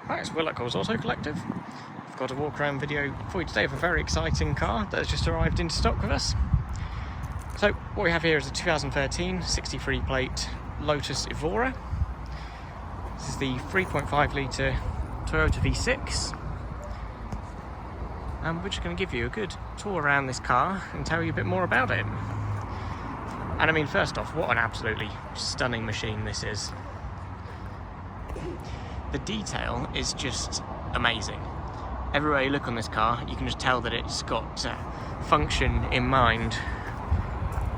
Hi, it's Will at Auto Collective. I've got a walk around video for you today of a very exciting car that has just arrived into stock with us. So what we have here is a 2013 63 plate Lotus Evora. This is the 3.5 litre Toyota V6. And we're just going to give you a good tour around this car and tell you a bit more about it. And I mean, first off, what an absolutely stunning machine this is. The detail is just amazing. Everywhere you look on this car, you can just tell that it's got function in mind,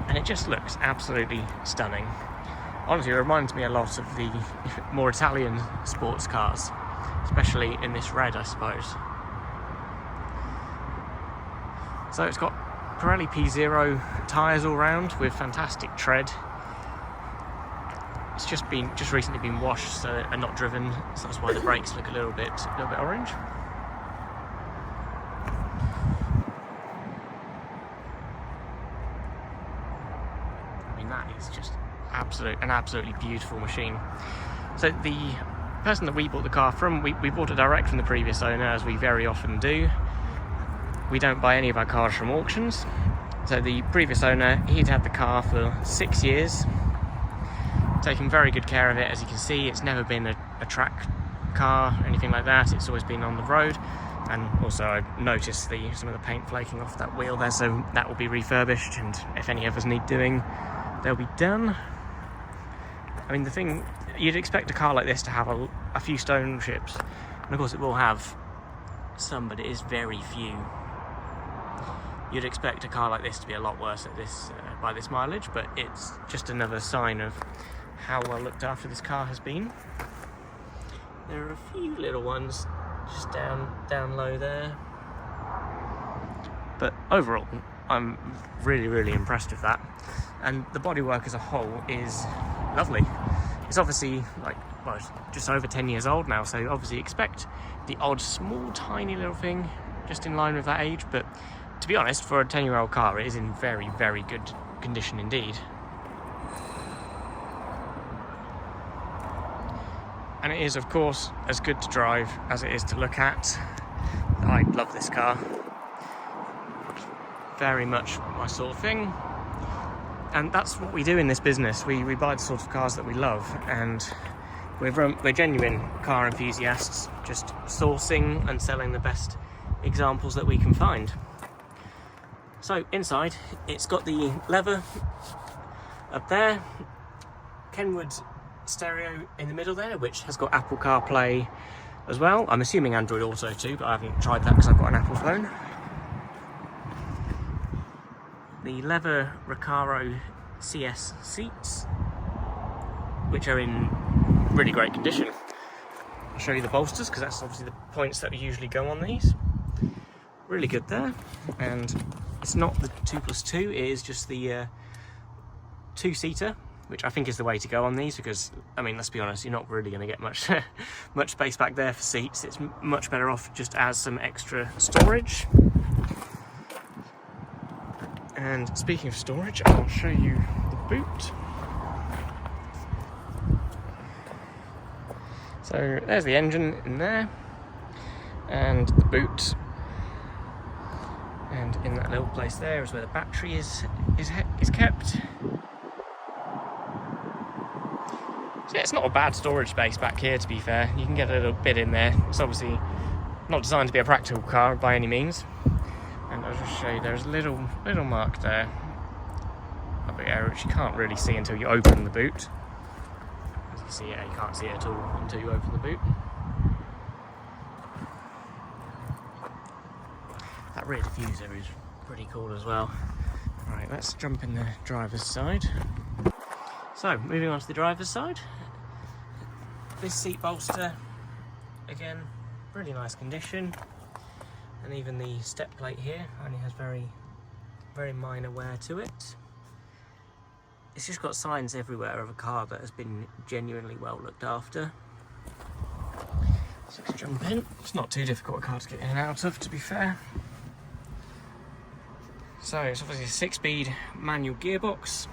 and it just looks absolutely stunning. Honestly, it reminds me a lot of the more Italian sports cars, especially in this red, I suppose. So it's got Pirelli P0 tyres all round with fantastic tread. It's just recently been washed, so they're not driven, so that's why the brakes look a little bit orange. I mean, that is just an absolutely beautiful machine. So the person that we bought the car from, we bought it direct from the previous owner, as we very often do. We don't buy any of our cars from auctions. So the previous owner, he'd had the car for 6 years. Taking very good care of it. As you can see, it's never been a track car or anything like that. It's always been on the road. And also I noticed some of the paint flaking off that wheel there, so that will be refurbished, and if any others need doing, they'll be done. I mean, the thing, you'd expect a car like this to have a few stone chips, and of course it will have some, but it is very few. You'd expect a car like this to be a lot worse at this by this mileage, but it's just another sign of how well looked after this car has been. There are a few little ones just down low there, but overall I'm really impressed with that, and the bodywork as a whole is lovely. It's obviously it's just over 10 years old now, so obviously expect the odd small tiny little thing just in line with that age, but to be honest, for a 10-year-old car, it is in very good condition indeed. And it is, of course, as good to drive as it is to look at. I love this car. Very much my sort of thing. And that's what we do in this business. We buy the sort of cars that we love, and we're genuine car enthusiasts, just sourcing and selling the best examples that we can find. So inside, it's got the leather up there, Kenwood stereo in the middle there, which has got Apple CarPlay as well. I'm assuming Android Auto too, but I haven't tried that because I've got an Apple phone. The leather Recaro CS seats, which are in really great condition. I'll show you the bolsters, because that's obviously the points that usually go on these. Really good there, and it's not the 2+2, it is just the two-seater, which I think is the way to go on these, because, I mean, let's be honest, you're not really going to get much much space back there for seats. It's much better off just as some extra storage. And speaking of storage, I'll show you the boot. So there's the engine in there, and the boot. And in that little place there is where the battery is kept. So yeah, it's not a bad storage space back here, to be fair. You can get a little bit in there. It's obviously not designed to be a practical car by any means. And I'll just show you, there's a little mark there up the area, which you can't really see until you open the boot. As you can see, yeah, you can't see it at all until you open the boot. That rear diffuser is pretty cool as well. Right, let's jump in the driver's side. So, moving on to the driver's side. This seat bolster, again, really nice condition. And even the step plate here only has very minor wear to it. It's just got signs everywhere of a car that has been genuinely well looked after. So let's jump in. It's not too difficult a car to get in and out of, to be fair. So it's obviously a 6-speed manual gearbox.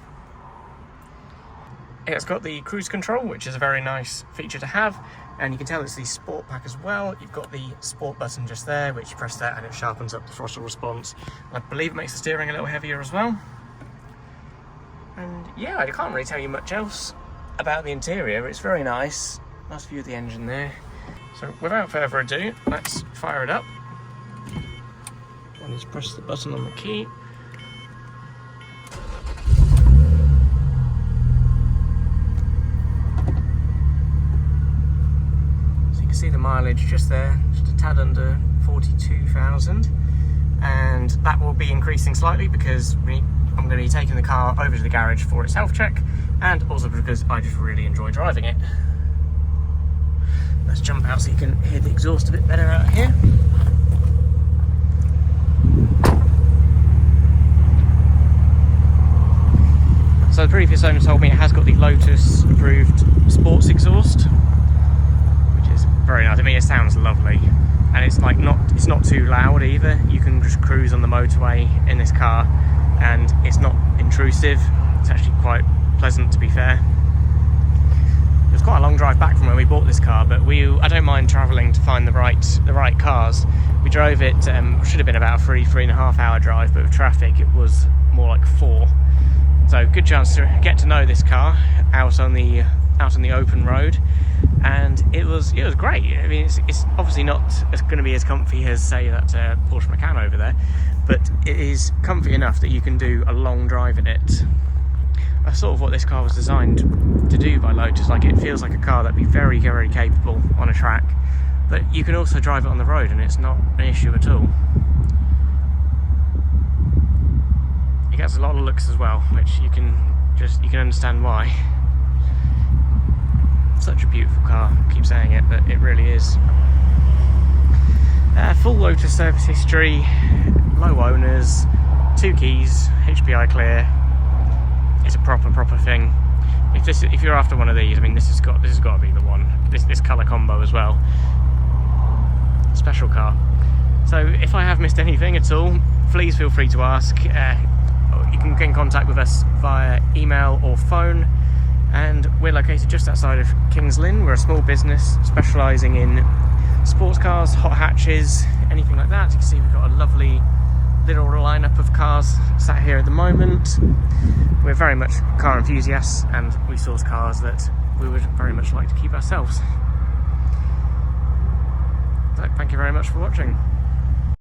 It's got the cruise control, which is a very nice feature to have. And you can tell it's the sport pack as well. You've got the sport button just there, which you press that and it sharpens up the throttle response. I believe it makes the steering a little heavier as well. And yeah, I can't really tell you much else about the interior. It's very nice. Nice view of the engine there. So without further ado, let's fire it up. And just press the button on the key. See the mileage just there, just a tad under 42,000, and that will be increasing slightly because I'm going to be taking the car over to the garage for its health check, and also because I just really enjoy driving it. Let's jump out so you can hear the exhaust a bit better out here. So the previous owner told me it has got the Lotus approved sports exhaust. Very nice. I mean, it sounds lovely, and it's like it's not too loud either. You can just cruise on the motorway in this car, and it's not intrusive. It's actually quite pleasant, to be fair. It was quite a long drive back from when we bought this car, but I don't mind travelling to find the right cars. We drove it. Should have been about a 3.5 hour drive, but with traffic, it was more like 4. So good chance to get to know this car out on the open road. And it was great. I mean, it's obviously not going to be as comfy as, say, that Porsche Macan over there, but it is comfy enough that you can do a long drive in it. That's sort of what this car was designed to do by Lotus. Like, it feels like a car that'd be very, very capable on a track, but you can also drive it on the road, and it's not an issue at all. It gets a lot of looks as well, which you can understand why. Such a beautiful car, I keep saying it, but it really is. Full Lotus service history, low owners, 2 keys, HPI clear. It's a proper thing. If you're after one of these, I mean, this has got to be the one. This colour combo as well. Special car. So if I have missed anything at all, please feel free to ask. You can get in contact with us via email or phone. And we're located just outside of Kings Lynn. We're a small business specialising in sports cars, hot hatches, anything like that. You can see we've got a lovely little lineup of cars sat here at the moment. We're very much car enthusiasts, and we source cars that we would very much like to keep ourselves. So thank you very much for watching.